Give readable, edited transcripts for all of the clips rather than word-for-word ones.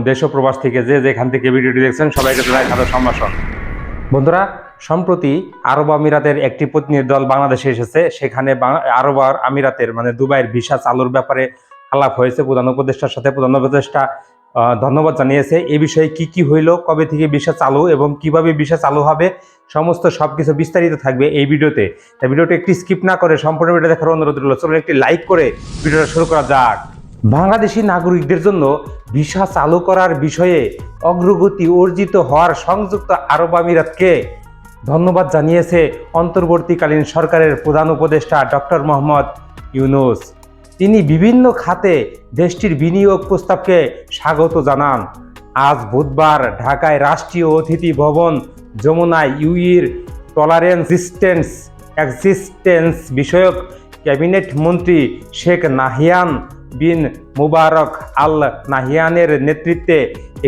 দেশ ও প্রবাস থেকে যে যেখান থেকে ভিডিওটি দেখছেন সবাইকে জানাই সাদর সম্ভাষণ। বন্ধুরা, সম্প্রতি আরব আমিরাতের একটি প্রতিনিধি দল বাংলাদেশে এসেছে। সেখানে আরব আমিরাতের দুবাইয়ের ভিসা চালুর ব্যাপারে আলাপ হয়েছে প্রধান উপদেষ্টার সাথে। প্রধান উপদেষ্টা ধন্যবাদ জানিয়েছে। এই বিষয়ে কি হইল, কবে থেকে ভিসা চালু এবং কিভাবে ভিসা চালু হবে, সমস্ত সবকিছু বিস্তারিত থাকবে এই ভিডিওতে। তাই ভিডিওটি একটি স্কিপ না করে সম্পূর্ণ ভিডিও দেখার অনুরোধ রইল। চলুন একটি লাইক করে ভিডিওটা শুরু করা যাক। বাংলাদেশি নাগরিকদের জন্য ভিসা চালু করার বিষয়ে অগ্রগতি অর্জিত হওয়ার সংযুক্ত আরব আমিরাতকে ধন্যবাদ জানিয়েছে অন্তর্বর্তীকালীন সরকারের প্রধান উপদেষ্টা ডক্টর মোহাম্মদ ইউনূস। তিনি বিভিন্ন খাতে দেশটির বিনিয়োগ প্রস্তাবকে স্বাগত জানান। আজ বুধবার ঢাকায় রাষ্ট্রীয় অতিথি ভবন যমুনায় ইউইর টলারেন্স এক্সিস্টেন্স বিষয়ক ক্যাবিনেট মন্ত্রী শেখ নাহিয়ান বিন মুবারক আল নাহিয়ানের নেতৃত্বে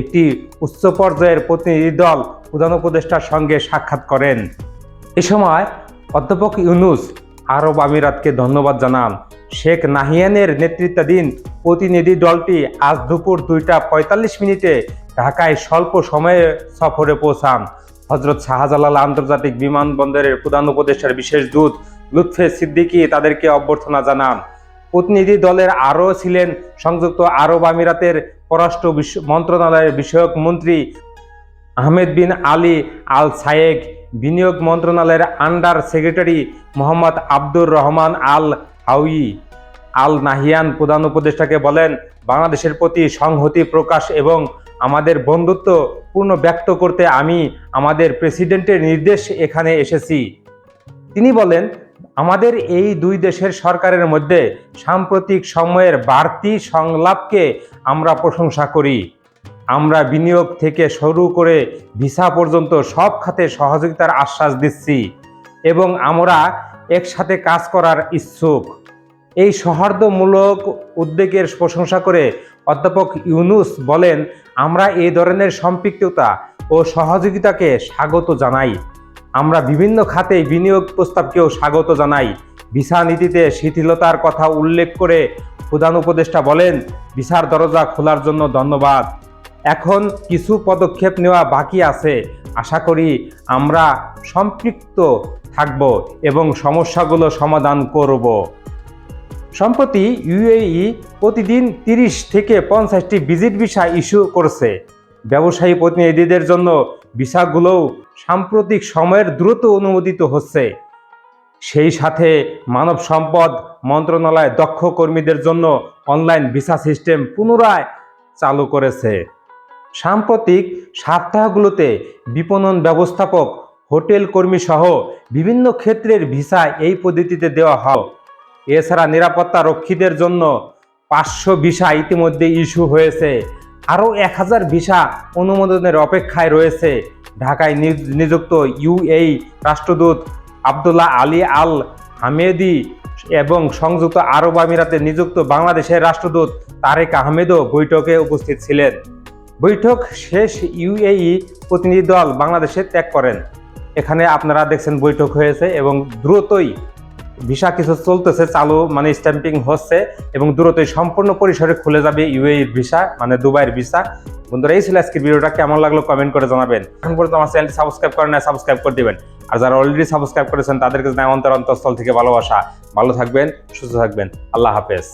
একটি উচ্চ পর্যায়ের প্রতিনিধি দল প্রধান উপদেষ্টার সঙ্গে সাক্ষাৎ করেন। এ সময় অধ্যাপক ইউনূস আরব আমিরাতকে ধন্যবাদ জানান। শেখ নাহিয়ানের নেতৃত্বাধীন প্রতিনিধি দলটি আজ দুপুর 2:45 ঢাকায় স্বল্প সময়ে সফরে পৌঁছান। হজরত শাহজালাল আন্তর্জাতিক বিমানবন্দরের প্রধান উপদেষ্টার বিশেষ দূত লুৎফে সিদ্দিকী তাদেরকে অভ্যর্থনা জানান। প্রতিনিধি দলের আরও ছিলেন সংযুক্ত আরব আমিরাতের পররাষ্ট্র মন্ত্রণালয়ের বিষয়ক মন্ত্রী আহমেদ বিন আলী আল সায়েগ, বিনিয়োগ মন্ত্রণালয়ের আন্ডার সেক্রেটারি মোহাম্মদ আব্দুর রহমান আল হাউই। আল নাহিয়ান প্রধান উপদেষ্টাকে বলেন, বাংলাদেশের প্রতি সংহতি প্রকাশ এবং আমাদের বন্ধুত্ব পূর্ণ ব্যক্ত করতে আমি আমাদের প্রেসিডেন্টের নির্দেশ এখানে এসেছি। তিনি বলেন, আমাদের এই দুই দেশের সরকারের মধ্যে সাম্প্রতিক সময়ের বাড়তি সংলাপকে আমরা প্রশংসা করি। আমরা বিনিয়োগ থেকে শুরু করে ভিসা পর্যন্ত সব খাতে সহযোগিতার আশ্বাস দিচ্ছি এবং আমরা একসাথে কাজ করার ইচ্ছুক। এই সৌহার্দ্যমূলক উদ্যোগের প্রশংসা করে অধ্যাপক ইউনূস বলেন, আমরা এই ধরনের সম্পৃক্ততা ও সহযোগিতাকে স্বাগত জানাই। আমরা বিভিন্ন খাতে বিনিয়োগ প্রস্তাবকেও স্বাগত জানাই। ভিসা নীতিতে শিথিলতার কথা উল্লেখ করে প্রধান উপদেষ্টা বলেন, ভিসার দরজা খোলার জন্য ধন্যবাদ। এখন কিছু পদক্ষেপ নেওয়া বাকি আছে। আশা করি আমরা সম্পৃক্ত থাকব এবং সমস্যাগুলো সমাধান করব। সম্প্রতি ইউএই প্রতিদিন 30 থেকে 50টি ভিজিট ভিসা ইস্যু করছে। ব্যবসায়ী প্রতিনিধিদের জন্য ভিসাগুলোও সাম্প্রতিক সময়ের দ্রুত অনুমোদিত হচ্ছে। সেই সাথে মানব সম্পদ মন্ত্রণালয় দক্ষ কর্মীদের জন্য অনলাইন ভিসা সিস্টেম পুনরায় চালু করেছে। সাম্প্রতিক সপ্তাহগুলোতে বিপণন ব্যবস্থাপক, হোটেল কর্মী সহ বিভিন্ন ক্ষেত্রের ভিসা এই পদ্ধতিতে দেওয়া হয়। এছাড়া নিরাপত্তা রক্ষীদের জন্য 500 ভিসা ইতিমধ্যে ইস্যু হয়েছে। আরও 1000 ভিসা অনুমোদনের অপেক্ষায় রয়েছে। ঢাকায় নিযুক্ত ইউএই রাষ্ট্রদূত আবদুল্লাহ আলী আল হামেদি এবং সংযুক্ত আরব আমিরাতে নিযুক্ত বাংলাদেশের রাষ্ট্রদূত তারেক আহমেদও বৈঠকে উপস্থিত ছিলেন। বৈঠক শেষ ইউএই প্রতিনিধি দল বাংলাদেশে ত্যাগ করেন। এখানে আপনারা দেখছেন বৈঠক হয়েছে এবং দ্রুতই ভিসা কিছু চলতেছে, চালু স্ট্যাম্পিং হচ্ছে এবং দ্রুতই সম্পূর্ণ পরিসরে খুলে যাবে ইউএইর ভিসা দুবাইয়ের ভিসা। বন্ধুরা, এই ছিল আজকের ভিডিওটা। কেমন লাগলো কমেন্ট করে জানাবেন। এখন পর্যন্ত আমার চ্যানেলটি সাবস্ক্রাইব করেন না, সাবস্ক্রাইব করে দিবেন। আর যারা অলরেডি সাবস্ক্রাইব করেছেন তাদেরকে জানাই অন্তরস্থল থেকে ভালোবাসা। ভালো থাকবেন, সুস্থ থাকবেন। আল্লাহ হাফেজ।